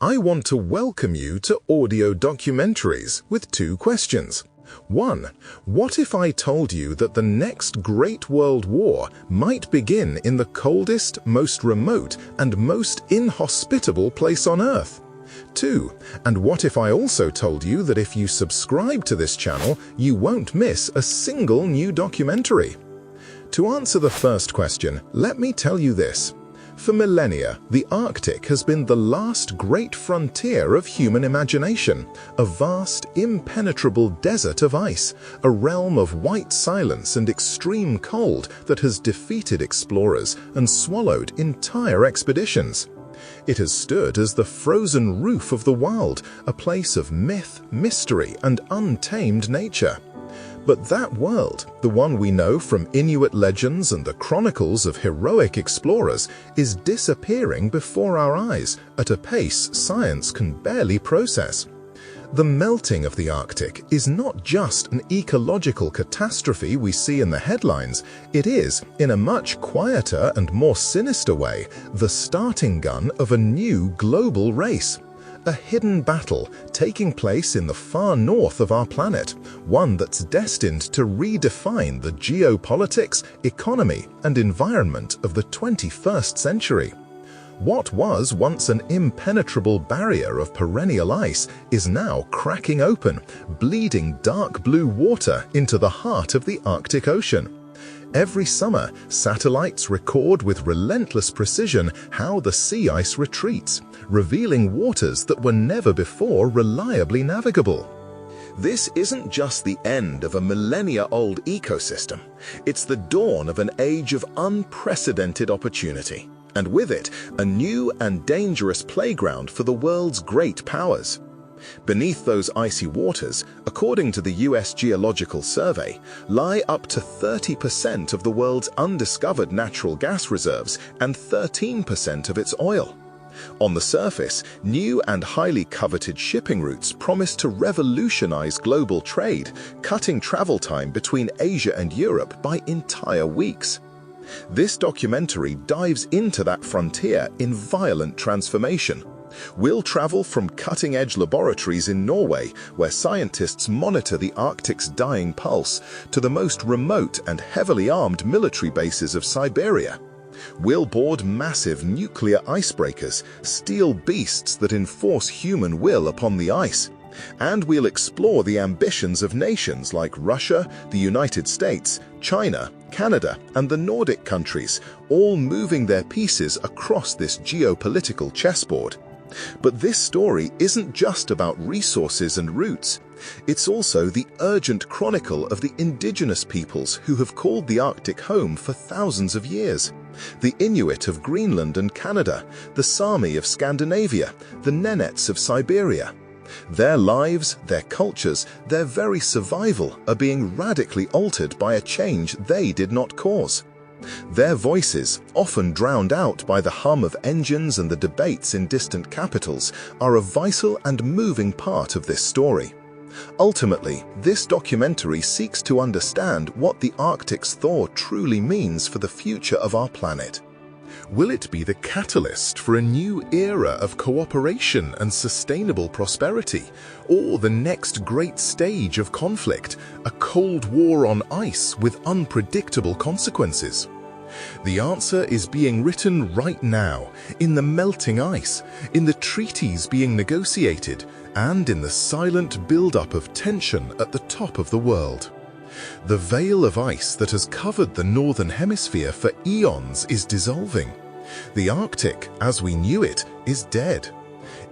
I want to welcome you to Audio Documentaries with two questions. 1. What if I told you that the next Great World War might begin in the coldest, most remote, and most inhospitable place on Earth? 2. And what if I also told you that if you subscribe to this channel, you won't miss a single new documentary? To answer the first question, let me tell you this. For millennia, the Arctic has been the last great frontier of human imagination, a vast, impenetrable desert of ice, a realm of white silence and extreme cold that has defeated explorers and swallowed entire expeditions. It has stood as the frozen roof of the world, a place of myth, mystery, and untamed nature. But that world, the one we know from Inuit legends and the chronicles of heroic explorers, is disappearing before our eyes at a pace science can barely process. The melting of the Arctic is not just an ecological catastrophe we see in the headlines. It is, in a much quieter and more sinister way, the starting gun of a new global race. A hidden battle taking place in the far north of our planet, one that's destined to redefine the geopolitics, economy, and environment of the 21st century. What was once an impenetrable barrier of perennial ice is now cracking open, bleeding dark blue water into the heart of the Arctic Ocean. Every summer, satellites record with relentless precision how the sea ice retreats, revealing waters that were never before reliably navigable. This isn't just the end of a millennia-old ecosystem. It's the dawn of an age of unprecedented opportunity, and with it, a new and dangerous playground for the world's great powers. Beneath those icy waters, according to the US Geological Survey, lie up to 30% of the world's undiscovered natural gas reserves and 13% of its oil. On the surface, new and highly coveted shipping routes promise to revolutionize global trade, cutting travel time between Asia and Europe by entire weeks. This documentary dives into that frontier in violent transformation. We'll travel from cutting-edge laboratories in Norway, where scientists monitor the Arctic's dying pulse, to the most remote and heavily armed military bases of Siberia. We'll board massive nuclear icebreakers, steel beasts that enforce human will upon the ice. And we'll explore the ambitions of nations like Russia, the United States, China, Canada, and the Nordic countries, all moving their pieces across this geopolitical chessboard. But this story isn't just about resources and routes. It's also the urgent chronicle of the indigenous peoples who have called the Arctic home for thousands of years. The Inuit of Greenland and Canada, the Sami of Scandinavia, the Nenets of Siberia. Their lives, their cultures, their very survival are being radically altered by a change they did not cause. Their voices, often drowned out by the hum of engines and the debates in distant capitals, are a vital and moving part of this story. Ultimately, this documentary seeks to understand what the Arctic's thaw truly means for the future of our planet. Will it be the catalyst for a new era of cooperation and sustainable prosperity, or the next great stage of conflict, a cold war on ice with unpredictable consequences? The answer is being written right now, in the melting ice, in the treaties being negotiated, and in the silent build-up of tension at the top of the world. The veil of ice that has covered the northern hemisphere for eons is dissolving. The Arctic, as we knew it, is dead.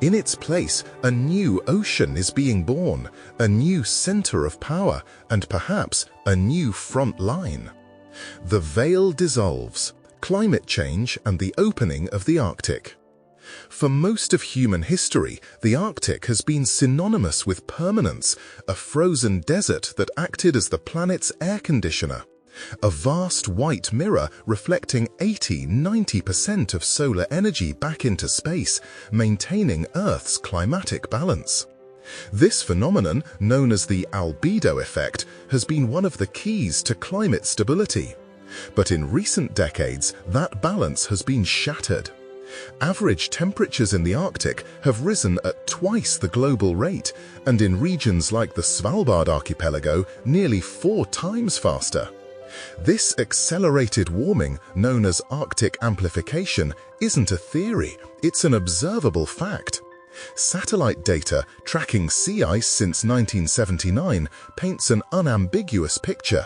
In its place, a new ocean is being born, a new center of power, and perhaps a new front line. The veil dissolves, climate change and the opening of the Arctic. For most of human history, the Arctic has been synonymous with permanence, a frozen desert that acted as the planet's air conditioner. A vast white mirror reflecting 80–90% of solar energy back into space, maintaining Earth's climatic balance. This phenomenon, known as the albedo effect, has been one of the keys to climate stability. But in recent decades, that balance has been shattered. Average temperatures in the Arctic have risen at twice the global rate, and in regions like the Svalbard archipelago, nearly 4 times faster. This accelerated warming, known as Arctic amplification, isn't a theory, it's an observable fact. Satellite data tracking sea ice since 1979 paints an unambiguous picture.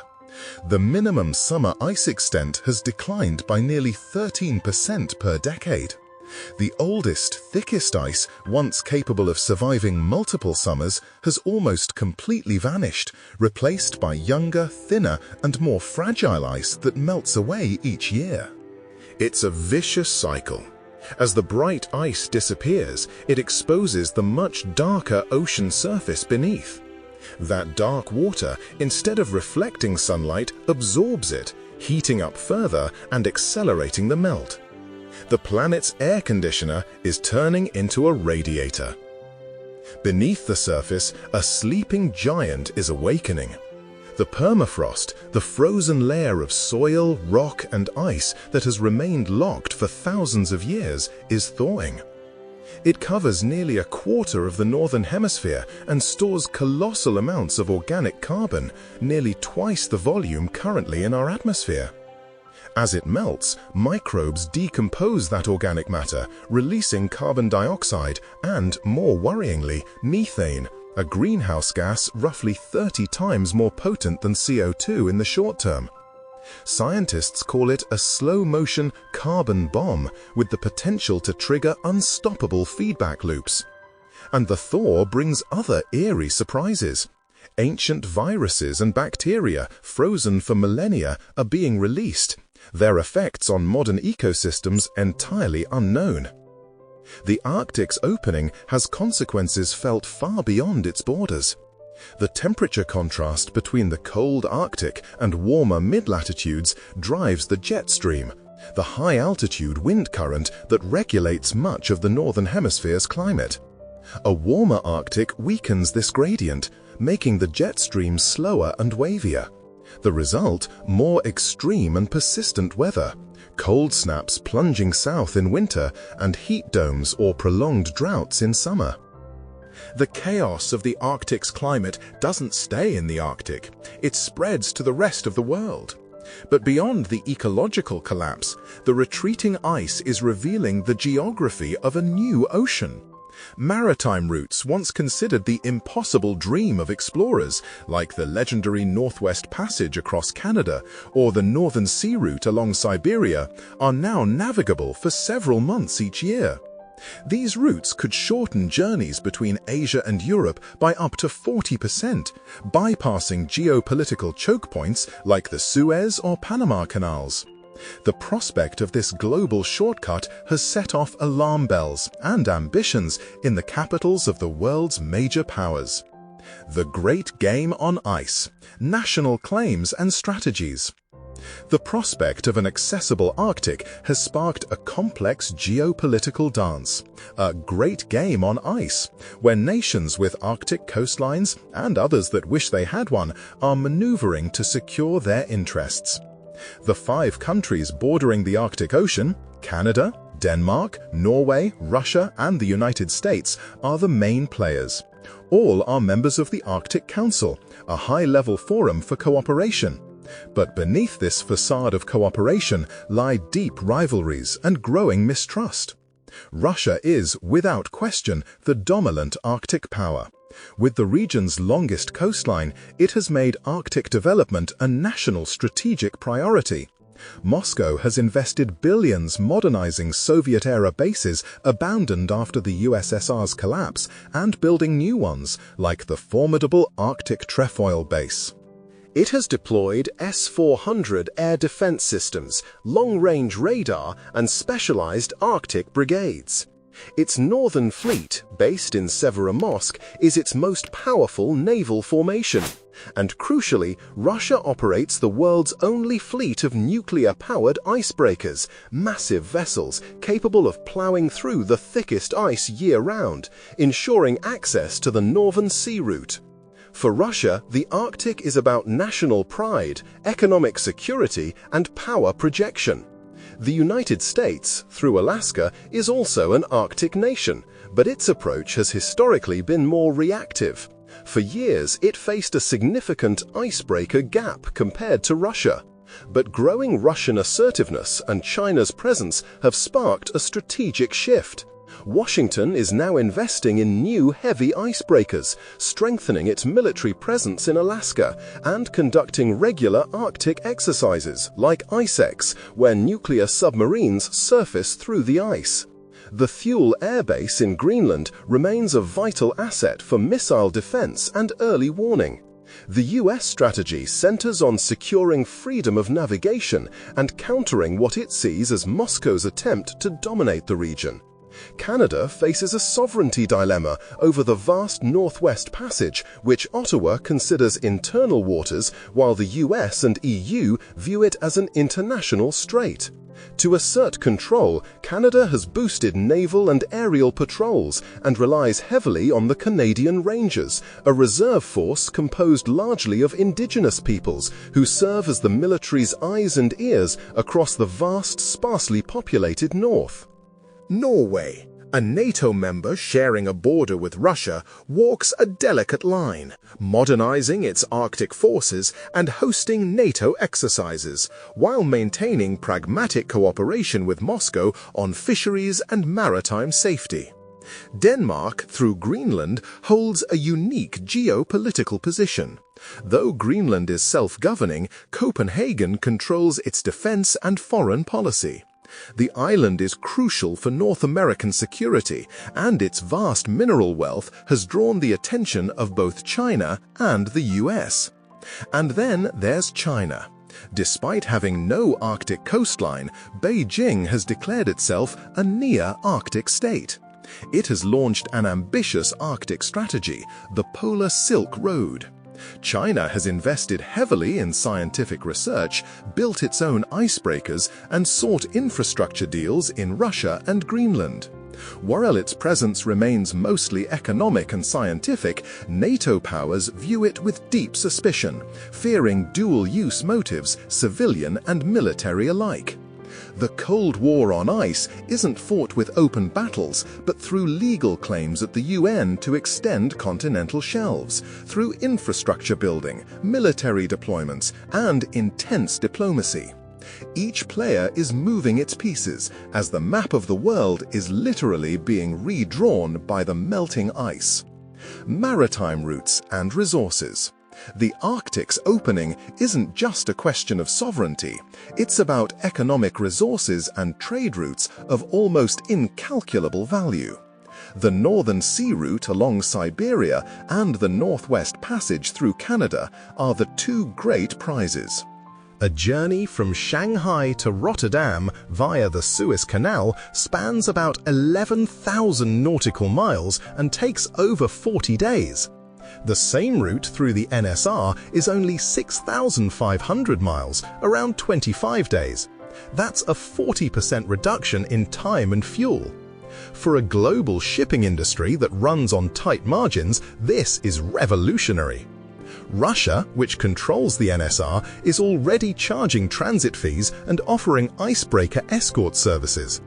The minimum summer ice extent has declined by nearly 13% per decade. The oldest, thickest ice, once capable of surviving multiple summers, has almost completely vanished, replaced by younger, thinner, and more fragile ice that melts away each year. It's a vicious cycle. As the bright ice disappears, it exposes the much darker ocean surface beneath. That dark water, instead of reflecting sunlight, absorbs it, heating up further and accelerating the melt. The planet's air conditioner is turning into a radiator. Beneath the surface, a sleeping giant is awakening. The permafrost, the frozen layer of soil, rock, and ice that has remained locked for thousands of years, is thawing. It covers nearly a quarter of the northern hemisphere and stores colossal amounts of organic carbon, nearly twice the volume currently in our atmosphere. As it melts, microbes decompose that organic matter, releasing carbon dioxide and, more worryingly, methane, a greenhouse gas roughly 30 times more potent than CO2 in the short term. Scientists call it a slow-motion carbon bomb with the potential to trigger unstoppable feedback loops. And the thaw brings other eerie surprises. Ancient viruses and bacteria, frozen for millennia, are being released, their effects on modern ecosystems entirely unknown. The Arctic's opening has consequences felt far beyond its borders. The temperature contrast between the cold Arctic and warmer mid-latitudes drives the jet stream, the high-altitude wind current that regulates much of the northern hemisphere's climate. A warmer Arctic weakens this gradient, making the jet stream slower and wavier. The result, more extreme and persistent weather, cold snaps plunging south in winter and heat domes or prolonged droughts in summer. The chaos of the Arctic's climate doesn't stay in the Arctic, it spreads to the rest of the world. But beyond the ecological collapse, the retreating ice is revealing the geography of a new ocean. Maritime routes once considered the impossible dream of explorers, like the legendary Northwest Passage across Canada or the Northern Sea Route along Siberia, are now navigable for several months each year. These routes could shorten journeys between Asia and Europe by up to 40%, bypassing geopolitical choke points like the Suez or Panama canals. The prospect of this global shortcut has set off alarm bells and ambitions in the capitals of the world's major powers. The Great Game on Ice: National Claims and Strategies. The prospect of an accessible Arctic has sparked a complex geopolitical dance, a great game on ice, where nations with Arctic coastlines and others that wish they had one are maneuvering to secure their interests. The 5 countries bordering the Arctic Ocean, Canada, Denmark, Norway, Russia, and the United States, are the main players. All are members of the Arctic Council, a high-level forum for cooperation. But beneath this facade of cooperation lie deep rivalries and growing mistrust. Russia is, without question, the dominant Arctic power. With the region's longest coastline, it has made Arctic development a national strategic priority. Moscow has invested billions modernizing Soviet-era bases abandoned after the USSR's collapse and building new ones, like the formidable Arctic Trefoil Base. It has deployed S-400 air defense systems, long-range radar, and specialized Arctic brigades. Its Northern Fleet, based in Severomorsk, is its most powerful naval formation. And crucially, Russia operates the world's only fleet of nuclear-powered icebreakers, massive vessels capable of plowing through the thickest ice year-round, ensuring access to the Northern Sea Route. For Russia, the Arctic is about national pride, economic security, and power projection. The United States, through Alaska, is also an Arctic nation, but its approach has historically been more reactive. For years, it faced a significant icebreaker gap compared to Russia. But growing Russian assertiveness and China's presence have sparked a strategic shift. Washington is now investing in new heavy icebreakers, strengthening its military presence in Alaska, and conducting regular Arctic exercises like ICEX, where nuclear submarines surface through the ice. The Thule Air Base in Greenland remains a vital asset for missile defense and early warning. The US strategy centers on securing freedom of navigation and countering what it sees as Moscow's attempt to dominate the region. Canada faces a sovereignty dilemma over the vast Northwest Passage, which Ottawa considers internal waters, while the US and EU view it as an international strait. To assert control, Canada has boosted naval and aerial patrols and relies heavily on the Canadian Rangers, a reserve force composed largely of Indigenous peoples who serve as the military's eyes and ears across the vast, sparsely populated north. Norway, a NATO member sharing a border with Russia, walks a delicate line, modernizing its Arctic forces and hosting NATO exercises, while maintaining pragmatic cooperation with Moscow on fisheries and maritime safety. Denmark, through Greenland, holds a unique geopolitical position. Though Greenland is self-governing, Copenhagen controls its defense and foreign policy. The island is crucial for North American security, and its vast mineral wealth has drawn the attention of both China and the US. And then there's China. Despite having no Arctic coastline, Beijing has declared itself a near-Arctic state. It has launched an ambitious Arctic strategy, the Polar Silk Road. China has invested heavily in scientific research, built its own icebreakers, and sought infrastructure deals in Russia and Greenland. While its presence remains mostly economic and scientific, NATO powers view it with deep suspicion, fearing dual-use motives, civilian and military alike. The Cold War on ice isn't fought with open battles, but through legal claims at the UN to extend continental shelves, through infrastructure building, military deployments, and intense diplomacy. Each player is moving its pieces, as the map of the world is literally being redrawn by the melting ice. Maritime routes and resources. The Arctic's opening isn't just a question of sovereignty, it's about economic resources and trade routes of almost incalculable value. The Northern Sea Route along Siberia and the Northwest Passage through Canada are the two great prizes. A journey from Shanghai to Rotterdam via the Suez Canal spans about 11,000 nautical miles and takes over 40 days. The same route through the NSR is only 6,500 miles, around 25 days. That's a 40% reduction in time and fuel. For a global shipping industry that runs on tight margins, this is revolutionary. Russia, which controls the NSR, is already charging transit fees and offering icebreaker escort services.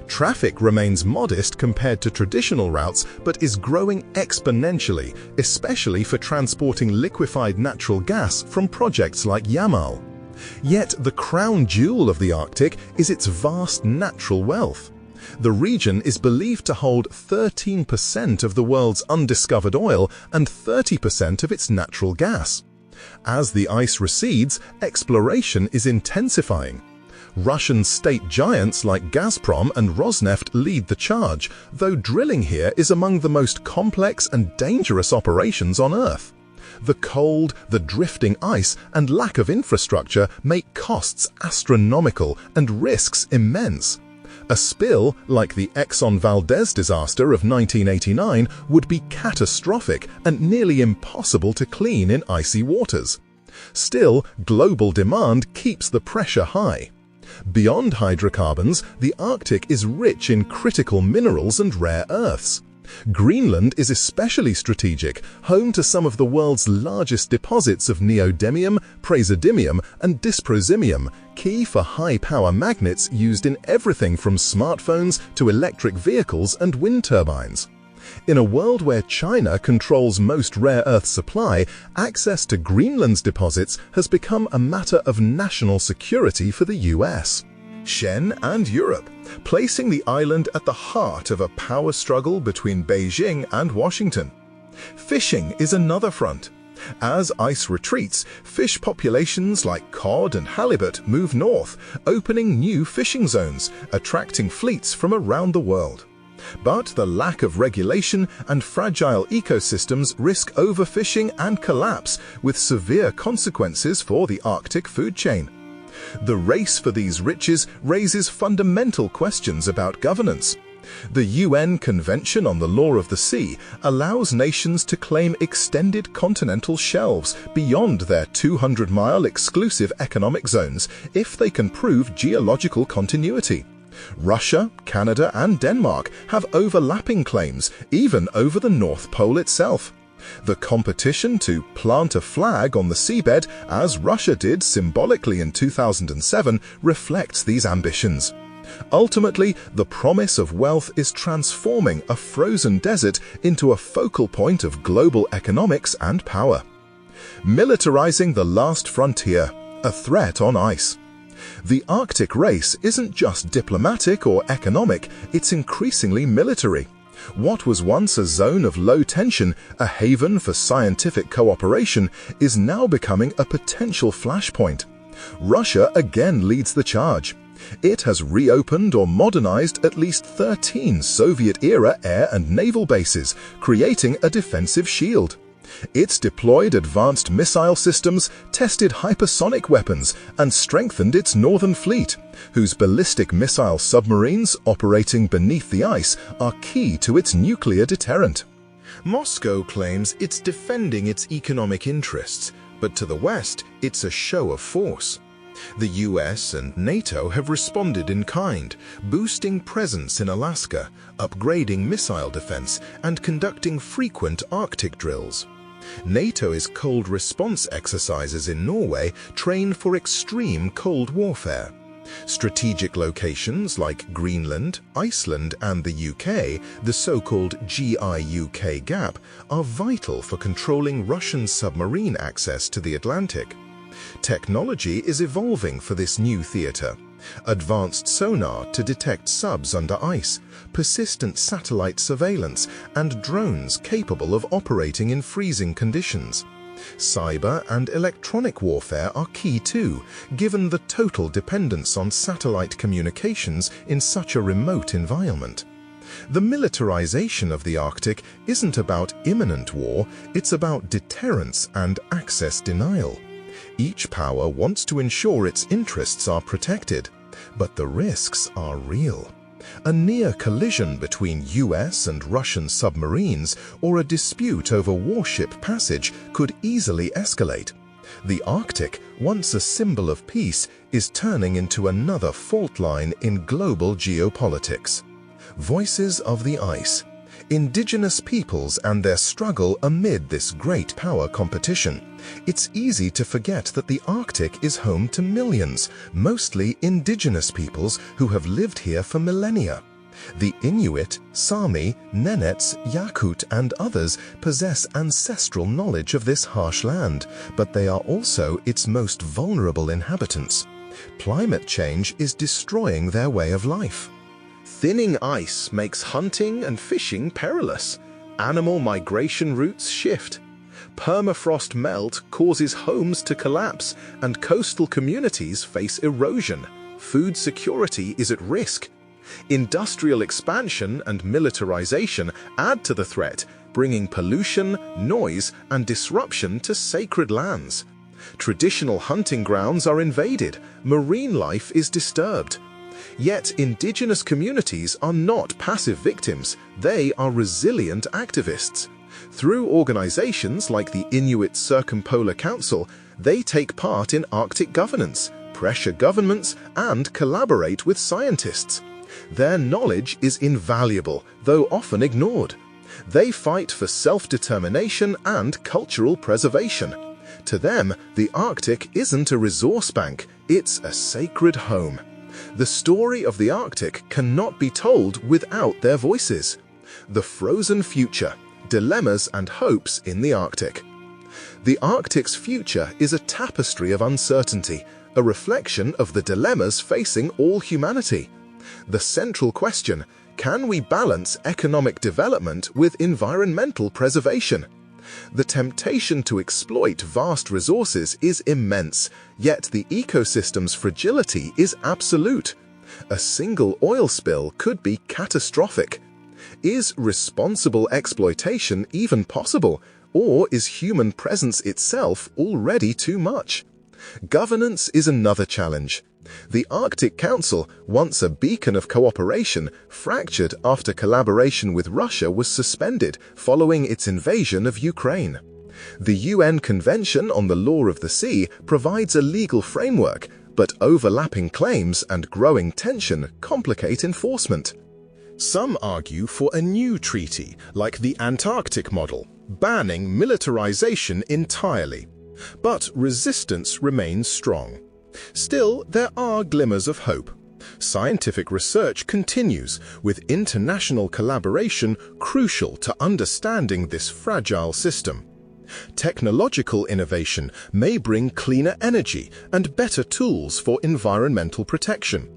Traffic remains modest compared to traditional routes, but is growing exponentially, especially for transporting liquefied natural gas from projects like Yamal. Yet the crown jewel of the Arctic is its vast natural wealth. The region is believed to hold 13% of the world's undiscovered oil and 30% of its natural gas. As the ice recedes, exploration is intensifying. Russian state giants like Gazprom and Rosneft lead the charge, though drilling here is among the most complex and dangerous operations on Earth. The cold, the drifting ice, and lack of infrastructure make costs astronomical and risks immense. A spill, like the Exxon Valdez disaster of 1989, would be catastrophic and nearly impossible to clean in icy waters. Still, global demand keeps the pressure high. Beyond hydrocarbons, the Arctic is rich in critical minerals and rare earths. Greenland is especially strategic, home to some of the world's largest deposits of neodymium, praseodymium, and dysprosium, key for high-power magnets used in everything from smartphones to electric vehicles and wind turbines. In a world where China controls most rare earth supply, access to Greenland's deposits has become a matter of national security for the US. Shen and Europe, placing the island at the heart of a power struggle between Beijing and Washington. Fishing is another front. As ice retreats, fish populations like cod and halibut move north, opening new fishing zones, attracting fleets from around the world. But the lack of regulation and fragile ecosystems risk overfishing and collapse, with severe consequences for the Arctic food chain. The race for these riches raises fundamental questions about governance. The UN Convention on the Law of the Sea allows nations to claim extended continental shelves beyond their 200-mile exclusive economic zones if they can prove geological continuity. Russia, Canada, and Denmark have overlapping claims, even over the North Pole itself. The competition to plant a flag on the seabed, as Russia did symbolically in 2007, reflects these ambitions. Ultimately, the promise of wealth is transforming a frozen desert into a focal point of global economics and power. Militarizing the last frontier, a threat on ice. The Arctic race isn't just diplomatic or economic, it's increasingly military. What was once a zone of low tension, a haven for scientific cooperation, is now becoming a potential flashpoint. Russia again leads the charge. It has reopened or modernized at least 13 Soviet-era air and naval bases, creating a defensive shield. It's deployed advanced missile systems, tested hypersonic weapons, and strengthened its northern fleet, whose ballistic missile submarines operating beneath the ice are key to its nuclear deterrent. Moscow claims it's defending its economic interests, but to the West, it's a show of force. The US and NATO have responded in kind, boosting presence in Alaska, upgrading missile defense, and conducting frequent Arctic drills. NATO's cold response exercises in Norway train for extreme cold warfare. Strategic locations like Greenland, Iceland, and the UK, the so-called GI-UK gap, are vital for controlling Russian submarine access to the Atlantic. Technology is evolving for this new theater. Advanced sonar to detect subs under ice, persistent satellite surveillance, and drones capable of operating in freezing conditions. Cyber and electronic warfare are key too, given the total dependence on satellite communications in such a remote environment. The militarization of the Arctic isn't about imminent war, it's about deterrence and access denial. Each power wants to ensure its interests are protected, but the risks are real. A near collision between US and Russian submarines or a dispute over warship passage could easily escalate. The Arctic, once a symbol of peace, is turning into another fault line in global geopolitics. Voices of the Ice. Indigenous peoples and their struggle amid this great power competition. It's easy to forget that the Arctic is home to millions, mostly indigenous peoples who have lived here for millennia. The Inuit, Sami, Nenets, Yakut, and others possess ancestral knowledge of this harsh land, but they are also its most vulnerable inhabitants. Climate change is destroying their way of life. Thinning ice makes hunting and fishing perilous. Animal migration routes shift. Permafrost melt causes homes to collapse, and coastal communities face erosion. Food security is at risk. Industrial expansion and militarization add to the threat, bringing pollution, noise, and disruption to sacred lands. Traditional hunting grounds are invaded. Marine life is disturbed. Yet indigenous communities are not passive victims, they are resilient activists. Through organizations like the Inuit Circumpolar Council, they take part in Arctic governance, pressure governments, and collaborate with scientists. Their knowledge is invaluable, though often ignored. They fight for self-determination and cultural preservation. To them, the Arctic isn't a resource bank, it's a sacred home. The story of the Arctic cannot be told without their voices. The frozen future, dilemmas and hopes in the Arctic. The Arctic's future is a tapestry of uncertainty, a reflection of the dilemmas facing all humanity. The central question: can we balance economic development with environmental preservation? The temptation to exploit vast resources is immense, yet the ecosystem's fragility is absolute. A single oil spill could be catastrophic. Is responsible exploitation even possible, or is human presence itself already too much? Governance is another challenge. The Arctic Council, once a beacon of cooperation, fractured after collaboration with Russia was suspended following its invasion of Ukraine. The UN Convention on the Law of the Sea provides a legal framework, but overlapping claims and growing tension complicate enforcement. Some argue for a new treaty, like the Antarctic model, banning militarization entirely. But resistance remains strong. Still, there are glimmers of hope. Scientific research continues, with international collaboration crucial to understanding this fragile system. Technological innovation may bring cleaner energy and better tools for environmental protection.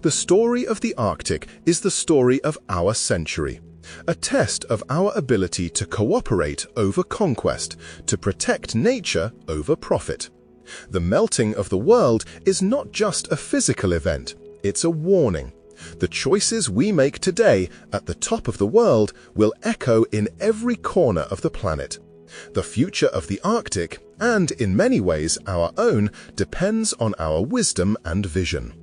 The story of the Arctic is the story of our century, a test of our ability to cooperate over conquest, to protect nature over profit. The melting of the world is not just a physical event, it's a warning. The choices we make today at the top of the world will echo in every corner of the planet. The future of the Arctic, and in many ways our own, depends on our wisdom and vision.